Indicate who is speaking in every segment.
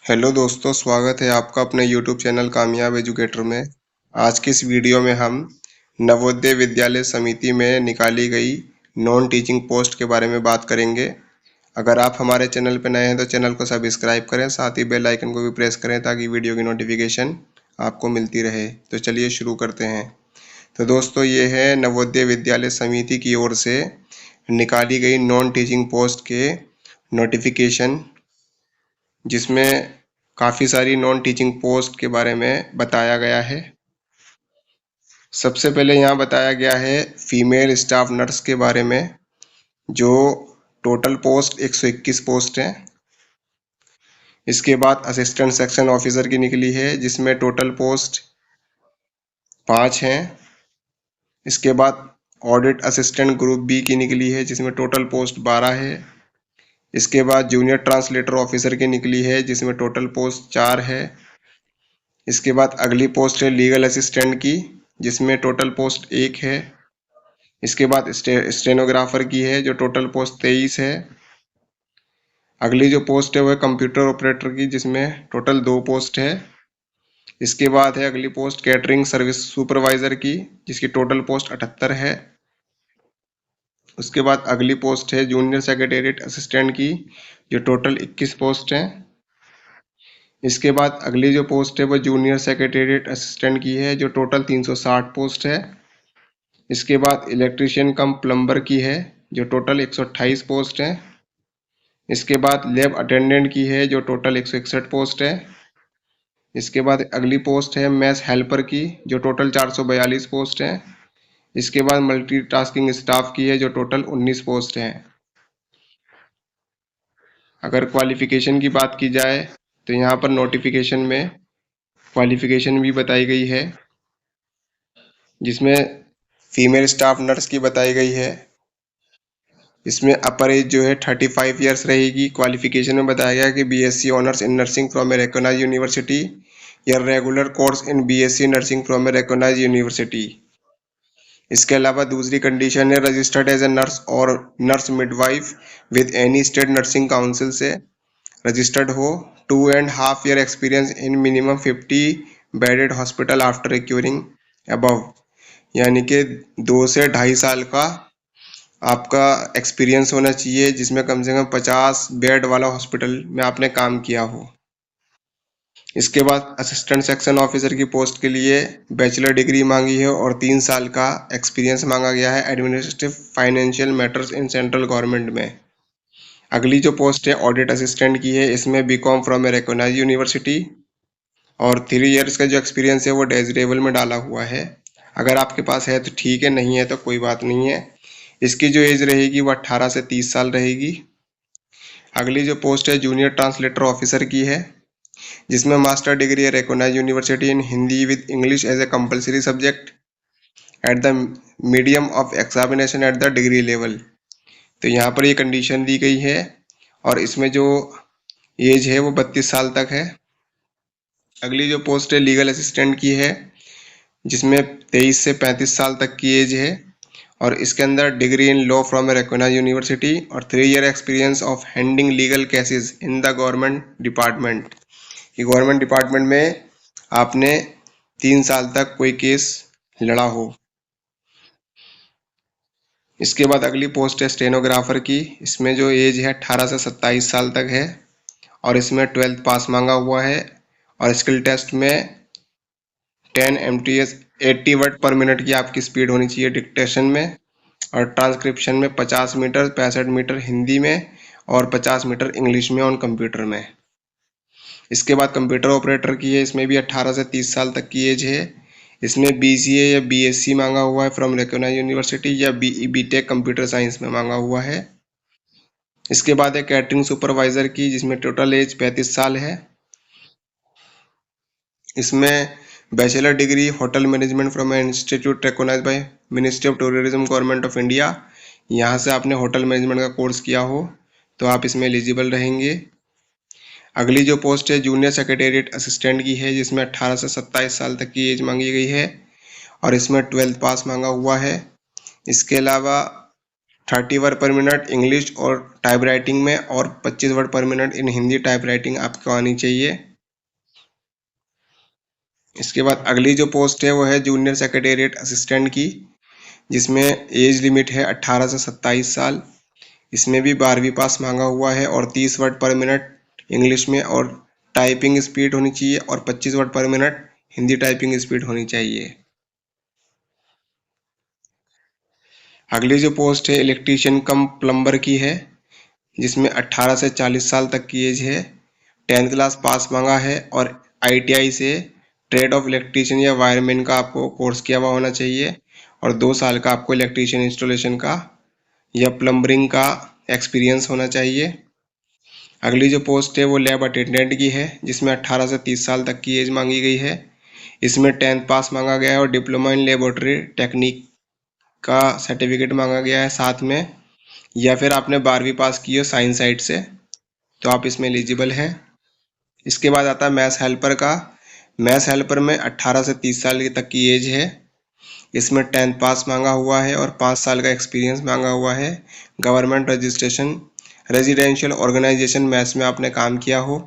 Speaker 1: Hello दोस्तों, स्वागत है आपका अपने यूट्यूब चैनल कामयाब एजुकेटर में। आज की इस वीडियो में हम नवोदय विद्यालय समिति में निकाली गई नॉन टीचिंग पोस्ट के बारे में बात करेंगे। अगर आप हमारे चैनल पर नए हैं तो चैनल को सब्सक्राइब करें, साथ ही बेल आइकन को भी प्रेस करें ताकि वीडियो की नोटिफिकेशन आपको मिलती रहे। तो चलिए शुरू करते हैं। तो दोस्तों, ये है नवोदय विद्यालय समिति की ओर से निकाली गई नॉन टीचिंग पोस्ट के नोटिफिकेशन, जिसमें काफ़ी सारी नॉन टीचिंग पोस्ट के बारे में बताया गया है। सबसे पहले यहाँ बताया गया है फीमेल स्टाफ नर्स के बारे में, जो टोटल पोस्ट 121 पोस्ट है। इसके बाद असिस्टेंट सेक्शन ऑफिसर की निकली है, जिसमें टोटल पोस्ट 5 हैं। इसके बाद ऑडिट असिस्टेंट ग्रुप बी की निकली है, जिसमें टोटल पोस्ट 12 है। इसके बाद जूनियर ट्रांसलेटर ऑफिसर की निकली है, जिसमें टोटल पोस्ट 4 है। इसके बाद अगली पोस्ट है लीगल असिस्टेंट की, जिसमें टोटल पोस्ट 1 है। इसके बाद स्टेनोग्राफर की है, जो टोटल पोस्ट 23 है। अगली जो पोस्ट है वो है कंप्यूटर ऑपरेटर की, जिसमें टोटल 2 पोस्ट है। इसके बाद है अगली पोस्ट कैटरिंग सर्विस सुपरवाइजर की, जिसकी टोटल पोस्ट 78 है। उसके बाद अगली पोस्ट है जूनियर सेक्रेटेरिएट असिस्टेंट की, जो टोटल 21 पोस्ट है। इसके बाद अगली जो पोस्ट है वो जूनियर सेक्रेटेरिएट असिस्टेंट की है, जो टोटल 360 पोस्ट है। इसके बाद इलेक्ट्रीशियन कम प्लम्बर की है, जो टोटल 128 पोस्ट है। इसके बाद लैब अटेंडेंट की है, जो टोटल 161 पोस्ट है। इसके बाद अगली पोस्ट है मैथ हेल्पर की, जो टोटल 442 पोस्ट है। इसके बाद मल्टीटास्किंग स्टाफ की है, जो टोटल 19 पोस्ट है। अगर क्वालिफिकेशन की बात की जाए तो यहाँ पर नोटिफिकेशन में क्वालिफिकेशन भी बताई गई है, जिसमें फीमेल स्टाफ नर्स की बताई गई है। इसमें अपर एज जो है 35 ईयर्स रहेगी। क्वालिफिकेशन में बताया गया कि BSc honours in nursing from a recognised university या regular course in BSc nursing from a recognised university. इसके अलावा दूसरी कंडीशन है रजिस्टर्ड एज ए नर्स और nurse midwife with any state nursing council से रजिस्टर्ड हो, 2.5 year experience in minimum 50 bedded hospital after recurring above, यानी कि 2 से 2.5 साल का आपका एक्सपीरियंस होना चाहिए, जिसमें कम से कम 50 बेड वाला हॉस्पिटल में आपने काम किया हो। इसके बाद असिस्टेंट सेक्शन ऑफिसर की पोस्ट के लिए बैचलर डिग्री मांगी है और 3 साल का एक्सपीरियंस मांगा गया है administrative financial matters in central government में। अगली जो पोस्ट है ऑडिट असिस्टेंट की है, इसमें BCom from a recognised university और 3 इयर्स का जो एक्सपीरियंस है वो डेजिरेबल में डाला हुआ है। अगर आपके पास है तो ठीक है, नहीं है तो कोई बात नहीं है। इसकी जो एज रहेगी वो 18 से 30 साल रहेगी। अगली जो पोस्ट है जूनियर ट्रांसलेटर ऑफिसर की है, जिसमें मास्टर डिग्री है recognized university in Hindi with English as a compulsory subject at the medium of examination at the degree level. तो यहाँ पर ये कंडीशन दी गई है और इसमें जो एज है वो 32 साल तक है। अगली जो पोस्ट है लीगल असिस्टेंट की है, जिसमें 23 से 35 साल तक की एज है और इसके अंदर degree in law from a recognised university और 3 year experience of handling legal cases in the government department, कि गवर्नमेंट डिपार्टमेंट में आपने 3 साल तक कोई केस लड़ा हो। इसके बाद अगली पोस्ट है स्टेनोग्राफर की, इसमें जो एज है 18 से 27 साल तक है और इसमें 12th पास मांगा हुआ है और स्किल टेस्ट में 10 MTS 80 वर्ड पर मिनट की आपकी स्पीड होनी चाहिए डिक्टेशन में और ट्रांसक्रिप्शन में 50 मीटर 65 मीटर हिंदी में और 50 मीटर इंग्लिश में ऑन कंप्यूटर में। इसके बाद कंप्यूटर ऑपरेटर की है, इसमें भी 18 से 30 साल तक की एज है। इसमें BCA या BSc मांगा हुआ है फ्रॉम रिकॉग्नाइज्ड यूनिवर्सिटी या BE BTech कंप्यूटर साइंस में मांगा हुआ है। इसके बाद है कैटरिंग सुपरवाइजर की, जिसमें टोटल एज 35 साल है। इसमें bachelor degree hotel management from institute recognized by ministry of tourism government of India, यहाँ से आपने होटल मैनेजमेंट का कोर्स किया हो तो आप इसमें एलिजिबल रहेंगे। अगली जो पोस्ट है जूनियर सेक्रेटेरिएट असिस्टेंट की है, जिसमें 18 से 27 साल तक की एज मांगी गई है और इसमें 12th पास मांगा हुआ है। इसके अलावा 30 वर्ड पर मिनट इंग्लिश और टाइप राइटिंग में, और 25 वर्ड पर minute in Hindi type writing आपको आनी चाहिए। इसके बाद अगली जो पोस्ट है वो है जूनियर सेक्रेटेरिएट असिस्टेंट की, जिसमें एज लिमिट है 18 से 27 साल। इसमें भी 12वीं पास मांगा हुआ है और 30 वर्ड पर मिनट इंग्लिश में और टाइपिंग स्पीड होनी चाहिए, और 25 वर्ड पर मिनट हिंदी टाइपिंग स्पीड होनी चाहिए। अगली जो पोस्ट है इलेक्ट्रीशियन कम प्लम्बर की है, जिसमें 18 से 40 साल तक की एज है। 10th क्लास पास मांगा है और ITI से ट्रेड ऑफ इलेक्ट्रीशियन या वायरमैन का आपको कोर्स किया हुआ होना चाहिए, और 2 साल का आपको इलेक्ट्रीशियन इंस्टॉलेशन का या प्लम्बरिंग का एक्सपीरियंस होना चाहिए। अगली जो पोस्ट है वो लैब अटेंडेंट की है, जिसमें 18 से 30 साल तक की एज मांगी गई है। इसमें 10th पास मांगा गया है और डिप्लोमा इन लेबोरेटरी टेक्निक का सर्टिफिकेट मांगा गया है साथ में, या फिर आपने 12वीं पास की हो साइंस साइड से तो आप इसमें एलिजिबल हैं। इसके बाद आता है मैथ्स हेल्पर का। मैथ्स हेल्पर में 18 से 30 साल तक की एज है। इसमें 10th पास मांगा हुआ है और 5 साल का एक्सपीरियंस मांगा हुआ है। Government registration residential organization maths में आपने काम किया हो।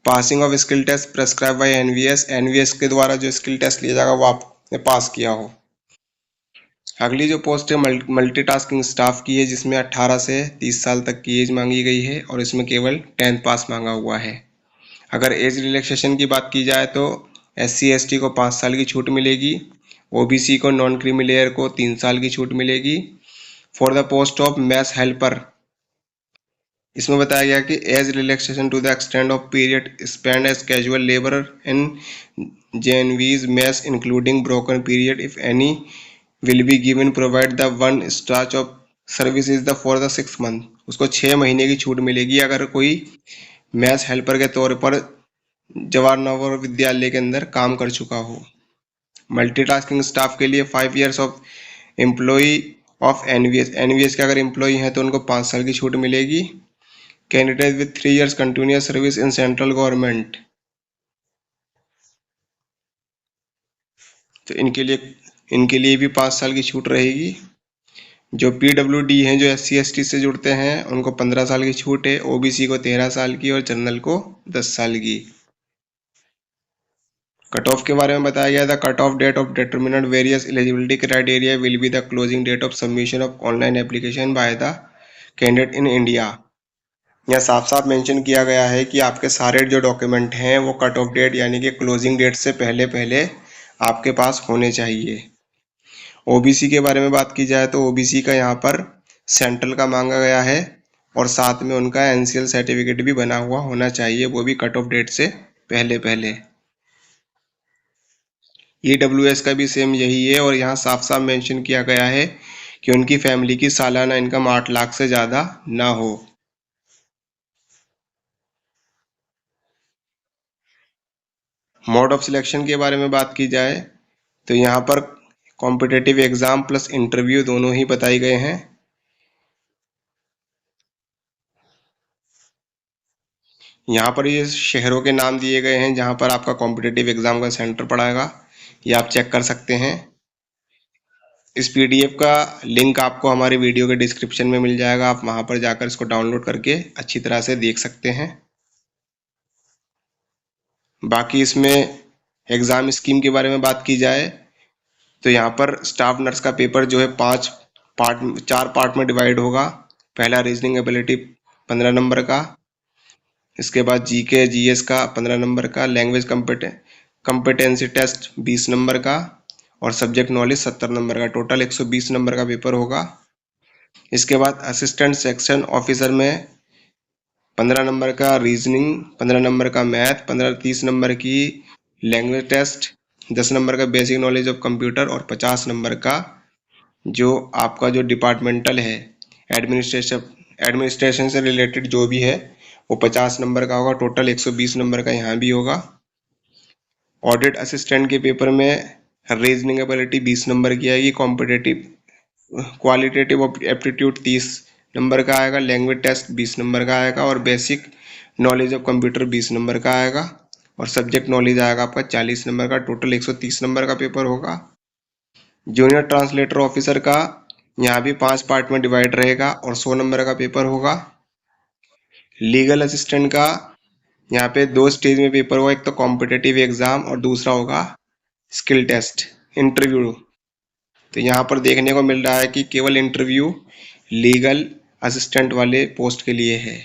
Speaker 1: Passing of skill test prescribe by NVS के द्वारा जो स्किल टेस्ट लिया जाएगा वो आपने पास किया हो। अगली जो पोस्ट है मल्टीटास्किंग स्टाफ की है, जिसमें 18 से 30 साल तक की एज मांगी गई है और इसमें केवल 10th पास मांगा हुआ है। अगर एज रिलैक्सेशन की बात की जाए तो SC/ST को 5 साल की छूट मिलेगी, OBC को नॉन क्रीमी लेयर को 3 साल की छूट मिलेगी। For the post of maths helper इसमें बताया गया कि age relaxation to the extend of period spend as casual labourer in JNV's maths including broken period if any will be given provide the one starch of service is the for the 6 month। उसको 6 महीने की छूट मिलेगी अगर कोई maths helper के तौर पर जवाहर नवोदय विद्यालय के अंदर काम कर चुका हो। मल्टीटास्किंग स्टाफ के लिए 5 years of employee of NVS के अगर एम्प्लॉई हैं तो उनको 5 साल की छूट मिलेगी। Candidate with 3 years continuous service in central government, तो इनके लिए भी 5 साल की छूट रहेगी। जो PWD हैं जो SC/ST से जुड़ते हैं उनको 15 साल की छूट है, OBC को 13 साल की और जनरल को 10 साल की। कट ऑफ के बारे में बताया गया था। Cut off date of determinant various eligibility criteria will be the closing date of submission of online application by the candidate in India. यहाँ साफ साफ मेंशन किया गया है कि आपके सारे जो डॉक्यूमेंट हैं वो कट ऑफ डेट यानी कि क्लोजिंग डेट से पहले पहले आपके पास होने चाहिए। OBC के बारे में बात की जाए तो OBC का यहाँ पर सेंट्रल का मांगा गया है और साथ में उनका NCL सर्टिफिकेट भी बना हुआ होना चाहिए, वो भी कट ऑफ डेट से पहले पहले। EWS का भी सेम यही है और यहाँ साफ साफ मेंशन किया गया है कि उनकी फैमिली की सालाना इनकम 8 लाख से ज़्यादा ना हो। मोड ऑफ सिलेक्शन के बारे में बात की जाए तो यहाँ पर कॉम्पिटिटिव एग्जाम प्लस इंटरव्यू दोनों ही बताए गए हैं। यहाँ पर ये शहरों के नाम दिए गए हैं जहाँ पर आपका कॉम्पिटिटिव एग्जाम का सेंटर पड़ेगा, ये आप चेक कर सकते हैं। इस PDF का लिंक आपको हमारे वीडियो के डिस्क्रिप्शन में मिल जाएगा, आप वहाँ पर जाकर इसको डाउनलोड करके अच्छी तरह से देख सकते हैं। बाकी इसमें एग्ज़ाम स्कीम के बारे में बात की जाए तो यहाँ पर स्टाफ नर्स का पेपर जो है 4 पार्ट में डिवाइड होगा। पहला रीजनिंग एबिलिटी 15 नंबर का, इसके बाद GK GS का 15 नंबर का, लैंग्वेज कम्पिटेंसी टेस्ट 20 नंबर का और सब्जेक्ट नॉलेज 70 नंबर का, टोटल 120 नंबर का पेपर होगा। इसके बाद असिस्टेंट सेक्शन ऑफिसर में 15 नंबर का रीजनिंग, 15 नंबर का मैथ, 30 नंबर की लैंग्वेज टेस्ट, 10 नंबर का बेसिक नॉलेज ऑफ कंप्यूटर और 50 नंबर का जो आपका जो डिपार्टमेंटल है एडमिनिस्ट्रेशन से रिलेटेड जो भी है वो 50 नंबर का होगा। टोटल 120 नंबर का यहाँ भी होगा। ऑडिट असिस्टेंट के पेपर में रीजनिंग एबिलिटी 20 नंबर की आएगी, क्वालिटेटिव एप्टीट्यूड 30 नंबर का आएगा, लैंग्वेज टेस्ट 20 नंबर का आएगा और basic knowledge of computer 20 number का आएगा और सब्जेक्ट नॉलेज आएगा आपका 40 नंबर का। टोटल 130 नंबर का पेपर होगा। जूनियर ट्रांसलेटर ऑफिसर का यहाँ भी 5 पार्ट में डिवाइड रहेगा और 100 नंबर का पेपर होगा। लीगल असिस्टेंट का यहाँ पे 2 स्टेज में पेपर होगा, एक तो कॉम्पिटिटिव एग्जाम और दूसरा होगा स्किल टेस्ट, इंटरव्यू। तो यहाँ पर देखने को मिल रहा है कि केवल इंटरव्यू लीगल असिस्टेंट वाले पोस्ट के लिए है।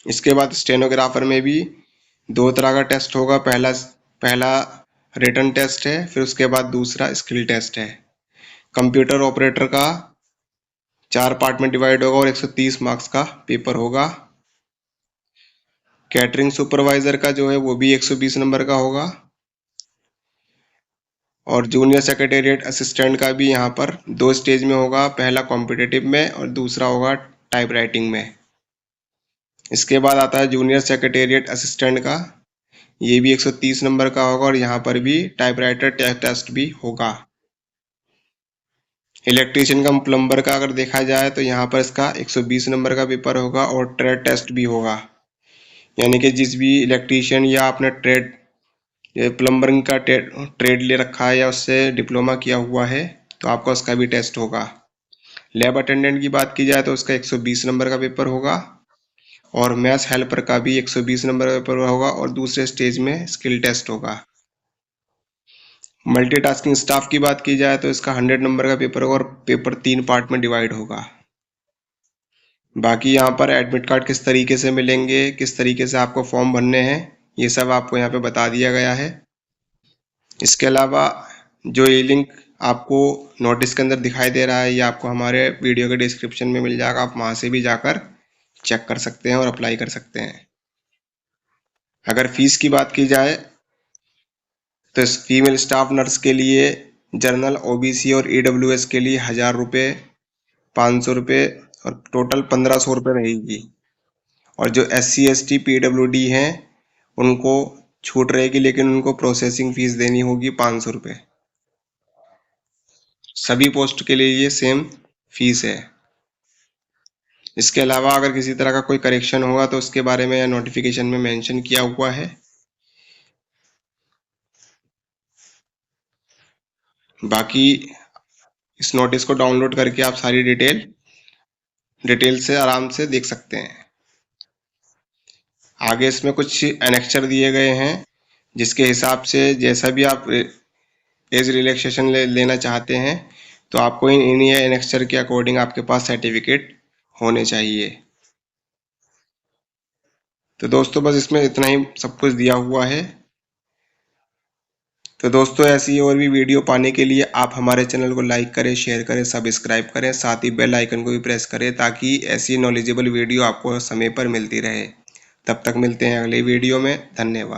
Speaker 1: इसके बाद स्टेनोग्राफर में भी 2 तरह का टेस्ट होगा। पहला रिटन टेस्ट है, फिर उसके बाद दूसरा स्किल टेस्ट है। कंप्यूटर ऑपरेटर का 4 पार्ट में डिवाइड होगा और 130 मार्क्स का पेपर होगा। कैटरिंग सुपरवाइजर का जो है वो भी 120 नंबर का होगा। और जूनियर सेक्रेटेरिएट असिस्टेंट का भी यहाँ पर 2 स्टेज में होगा, पहला कॉम्पिटिटिव में और दूसरा होगा टाइपराइटिंग में। इसके बाद आता है जूनियर सेक्रेटेरिएट असिस्टेंट का, ये भी 130 नंबर का होगा और यहाँ पर भी टाइपराइटर टेस्ट भी होगा। इलेक्ट्रीशियन का प्लम्बर का अगर देखा जाए तो यहाँ पर इसका 120 नंबर का पेपर होगा और ट्रेड टेस्ट भी होगा। यानी कि जिस भी इलेक्ट्रीशियन या आपने ट्रेड प्लम्बरिंग का ट्रेड ले रखा है या उससे डिप्लोमा किया हुआ है तो आपका उसका भी टेस्ट होगा। लैब अटेंडेंट की बात की जाए तो उसका 120 नंबर का पेपर होगा और मैथ्स हेल्पर का भी 120 नंबर का पेपर होगा और दूसरे स्टेज में स्किल टेस्ट होगा। मल्टीटास्किंग स्टाफ की बात की जाए तो इसका 100 नंबर का पेपर होगा और पेपर 3 पार्ट में डिवाइड होगा। बाकी यहाँ पर एडमिट कार्ड किस तरीके से मिलेंगे, किस तरीके से आपको फॉर्म भरने हैं, ये सब आपको यहाँ पे बता दिया गया है। इसके अलावा जो ये लिंक आपको नोटिस के अंदर दिखाई दे रहा है ये आपको हमारे वीडियो के डिस्क्रिप्शन में मिल जाएगा, आप वहाँ से भी जाकर चेक कर सकते हैं और अप्लाई कर सकते हैं। अगर फीस की बात की जाए तो फीमेल स्टाफ नर्स के लिए जनरल, ओबीसी और ईडब्ल्यूएस के लिए 1000 रुपये, 500 रुपये और टोटल 1500 रुपये रहेगी। और जो SC ST PWD हैं उनको छूट रहेगी, लेकिन उनको प्रोसेसिंग फीस देनी होगी 500 रुपये। सभी पोस्ट के लिए ये सेम फीस है। इसके अलावा अगर किसी तरह का कोई करेक्शन होगा तो उसके बारे में नोटिफिकेशन में मेंशन किया हुआ है। बाकी इस नोटिस को डाउनलोड करके आप सारी डिटेल से आराम से देख सकते हैं। आगे इसमें कुछ एनेक्चर दिए गए हैं जिसके हिसाब से जैसा भी आप एज रिलैक्सेशन लेना चाहते हैं तो आपको इन एनेक्चर के अकॉर्डिंग आपके पास सर्टिफिकेट होने चाहिए। तो दोस्तों बस इसमें इतना ही सब कुछ दिया हुआ है। तो दोस्तों ऐसी और भी वीडियो पाने के लिए आप हमारे चैनल को लाइक करें, शेयर करें, सब्सक्राइब करें, साथ ही बेल आइकन को भी प्रेस करें ताकि ऐसी नॉलेजेबल वीडियो आपको समय पर मिलती रहे। तब तक मिलते हैं अगले वीडियो में। धन्यवाद।